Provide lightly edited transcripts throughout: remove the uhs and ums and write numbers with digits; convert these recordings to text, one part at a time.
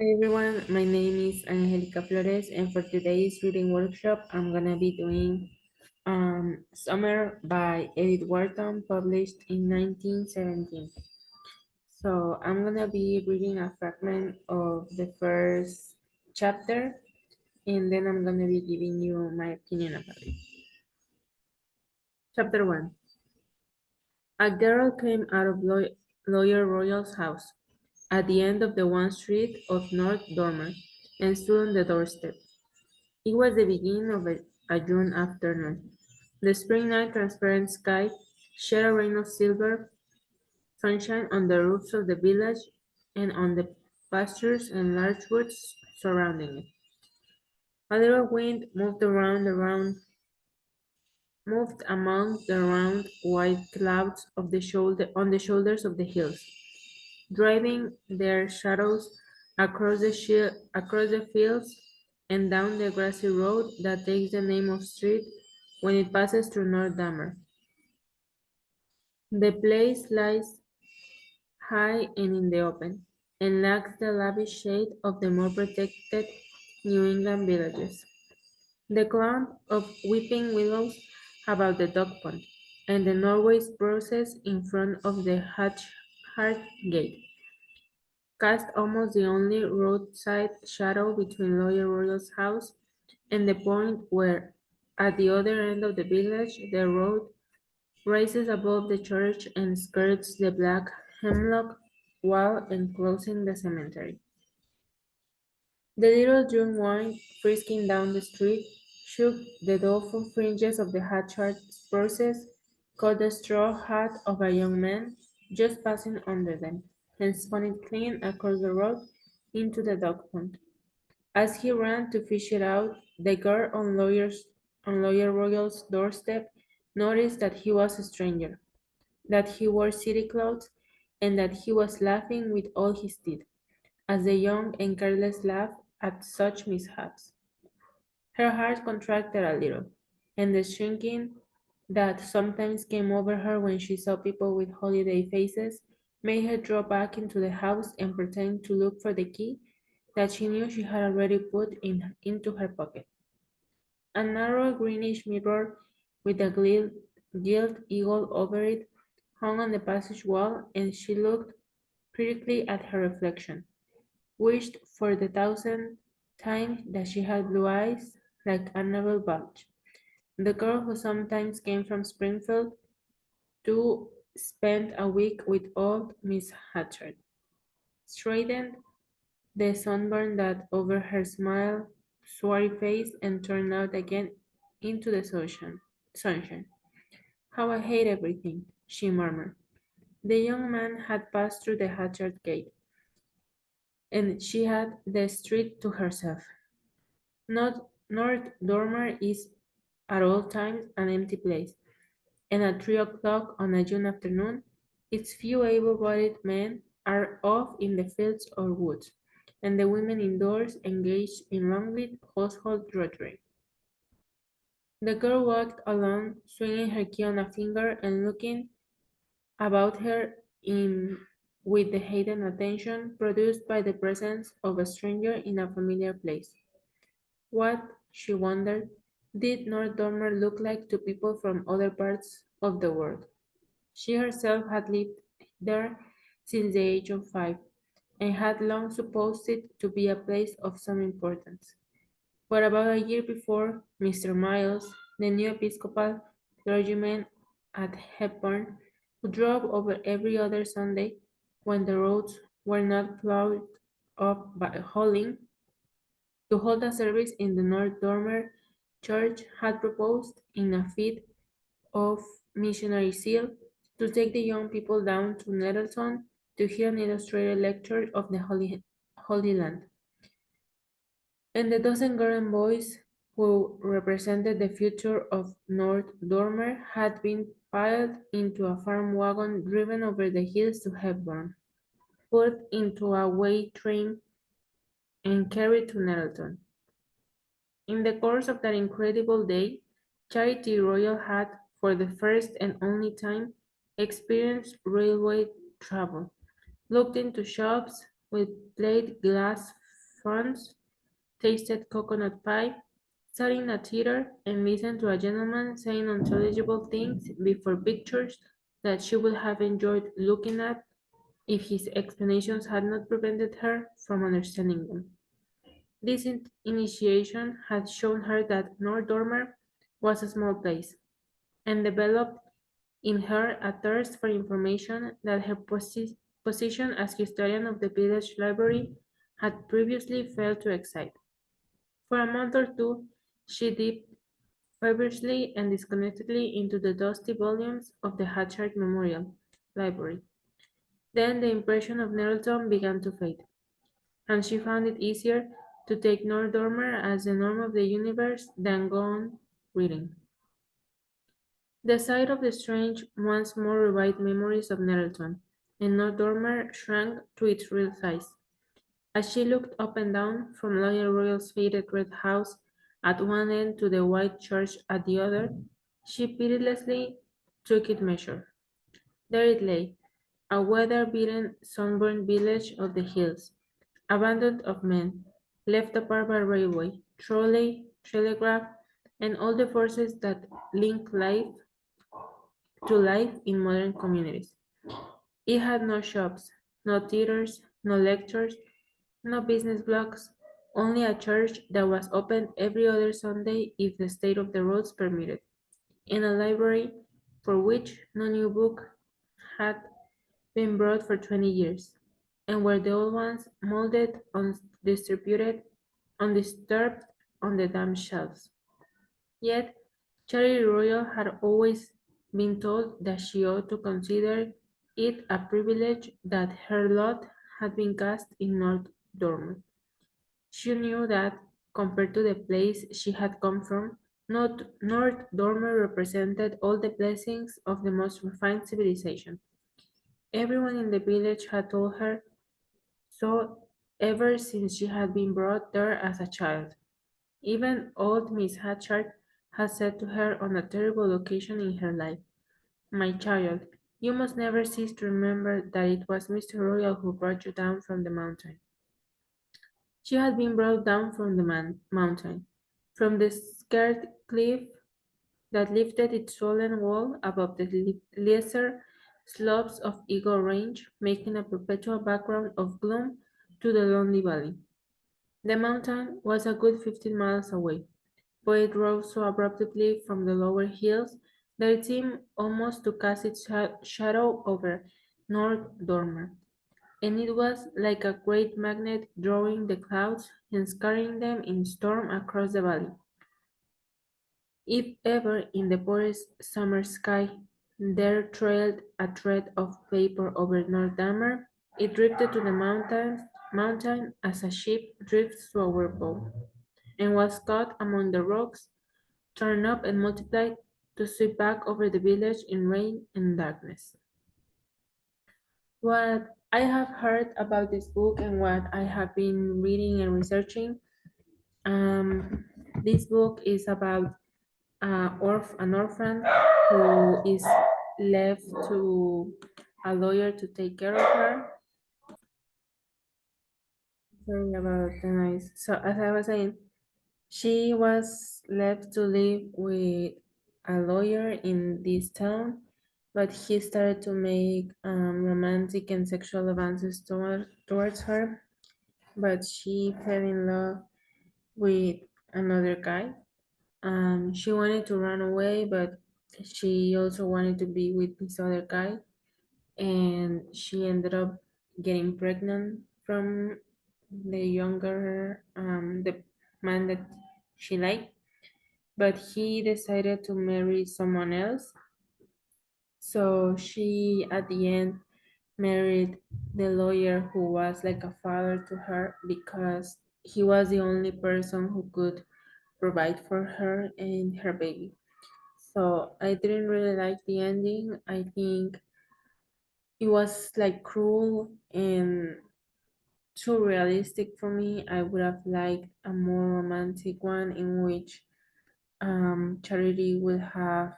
Hi everyone, my name is Angelica Flores, and for today's reading workshop, I'm gonna be doing Summer by Edith Wharton, published in 1917. So I'm gonna be reading a fragment of the first chapter, and then I'm gonna be giving you my opinion about it. Chapter 1. A girl came out of Lawyer Royal's house at the end of the one street of North Dormer and stood on the doorstep. It was the beginning of a June afternoon. The spring night transparent sky shed a rain of silver sunshine on the roofs of the village and on the pastures and large woods surrounding it. A little wind moved among the round white clouds of the shoulder on the shoulders of the hills, driving their shadows across the fields and down the grassy road that takes the name of street when it passes through North Damer. The place lies high and in the open, and lacks the lavish shade of the more protected New England villages. The clump of weeping willows about the dog pond, and the Norway spruces in front of the Hart gate cast almost the only roadside shadow between Lawyer Royal's house and the point where, at the other end of the village, the road rises above the church and skirts the black hemlock wall enclosing the cemetery. The little June wind, frisking down the street, shook the doleful fringes of the hatchard spruces, caught the straw hat of a young man just passing under them, and spun it clean across the road into the dog pond. As he ran to fish it out, the girl on Lawyer Royal's doorstep noticed that he was a stranger, that he wore city clothes, and that he was laughing with all his teeth, as the young and careless laugh at such mishaps. Her heart contracted a little, and the shrinking that sometimes came over her when she saw people with holiday faces made her draw back into the house and pretend to look for the key that she knew she had already put into her pocket. A narrow greenish mirror with a gilt eagle over it hung on the passage wall, and she looked critically at her reflection, wished for the thousandth time that she had blue eyes like Annabel Balch, the girl who sometimes came from Springfield to spend a week with old Miss Hatchard. Straightened the sunburn that over her smile, swarthy face, and turned out again into the sunshine. How I hate everything, she murmured. The young man had passed through the Hatchard gate, and she had the street to herself. North Dormer is at all times an empty place, and at 3 o'clock on a June afternoon, its few able-bodied men are off in the fields or woods, and the women indoors engaged in long-lead household drudgery. The girl walked along, swinging her key on a finger and looking about her in with the heightened attention produced by the presence of a stranger in a familiar place. What, she wondered, did North Dormer look like to people from other parts of the world? She herself had lived there since the age of 5, and had long supposed it to be a place of some importance. But about a year before, Mr. Miles, the new Episcopal clergyman at Hepburn, who drove over every other Sunday when the roads were not plowed up by hauling, to hold a service in the North Dormer church, had proposed, in a fit of missionary zeal, to take the young people down to Nettleton to hear an illustrated lecture of the Holy Land. And the dozen girls and boys who represented the future of North Dormer had been piled into a farm wagon driven over the hills to Hepburn, put into a way train, and carried to Nettleton. In the course of that incredible day, Charity Royal had, for the first and only time, experienced railway travel, looked into shops with plate glass funds, tasted coconut pie, sat in a theater, and listened to a gentleman saying unintelligible things before pictures that she would have enjoyed looking at if his explanations had not prevented her from understanding them. This initiation had shown her that North Dormer was a small place, and developed in her a thirst for information that her position as historian of the village library had previously failed to excite. For a month or two, she dipped feverishly and disconnectedly into the dusty volumes of the Hatchard Memorial Library. Then the impression of Nettleton began to fade, and she found it easier to take North Dormer as the norm of the universe than go on reading. The sight of the strange once more revived memories of Nettleton, and North Dormer shrank to its real size. As she looked up and down from Lawyer Royal's faded red house at one end to the white church at the other, she pitilessly took it measure. There it lay, a weather-beaten, sunburned village of the hills, abandoned of men, left apart by railway, trolley, telegraph, and all the forces that link life to life in modern communities. It had no shops, no theaters, no lectures, no business blocks, only a church that was open every other Sunday if the state of the roads permitted, and a library for which no new book had been brought for 20 years, and where the old ones molded, undistributed, undisturbed on the damp shelves. Yet Charity Royal had always been told that she ought to consider it a privilege that her lot had been cast in North Dormer. She knew that, compared to the place she had come from, North Dormer represented all the blessings of the most refined civilization. Everyone in the village had told her so ever since she had been brought there as a child. Even old Miss Hatchard had said to her on a terrible occasion in her life, "My child, you must never cease to remember that it was Mr. Royal who brought you down from the mountain." She had been brought down from the mountain, from the scarred cliff that lifted its swollen wall above the lesser slopes of Eagle Range, making a perpetual background of gloom to the lonely valley. The mountain was a good 15 miles away, but it rose so abruptly from the lower hills that it seemed almost to cast its shadow over North Dormer, and it was like a great magnet drawing the clouds and scattering them in storm across the valley. If ever in the poorest summer sky there trailed a thread of vapor over North Dormer, it drifted to the mountain as a ship drifts to a whirlpool, and was caught among the rocks, turned up and multiplied to sweep back over the village in rain and darkness. What I have heard about this book and what I have been reading and researching, um, this book is about an orphan who is left to a lawyer to take care of her. Sorry about the noise. So as I was saying, she was left to live with a lawyer in this town, but he started to make romantic and sexual advances towards her. But she fell in love with another guy. She wanted to run away, but she also wanted to be with this other guy, and she ended up getting pregnant from the younger, the man that she liked, but he decided to marry someone else. So she, at the end, married the lawyer who was like a father to her because he was the only person who could provide for her and her baby. So I didn't really like the ending. I think it was like cruel and too realistic for me. I would have liked a more romantic one in which Charity would have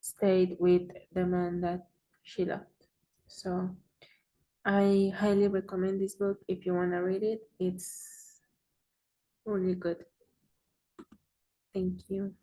stayed with the man that she loved. So I highly recommend this book if you want to read it. It's really good. Thank you.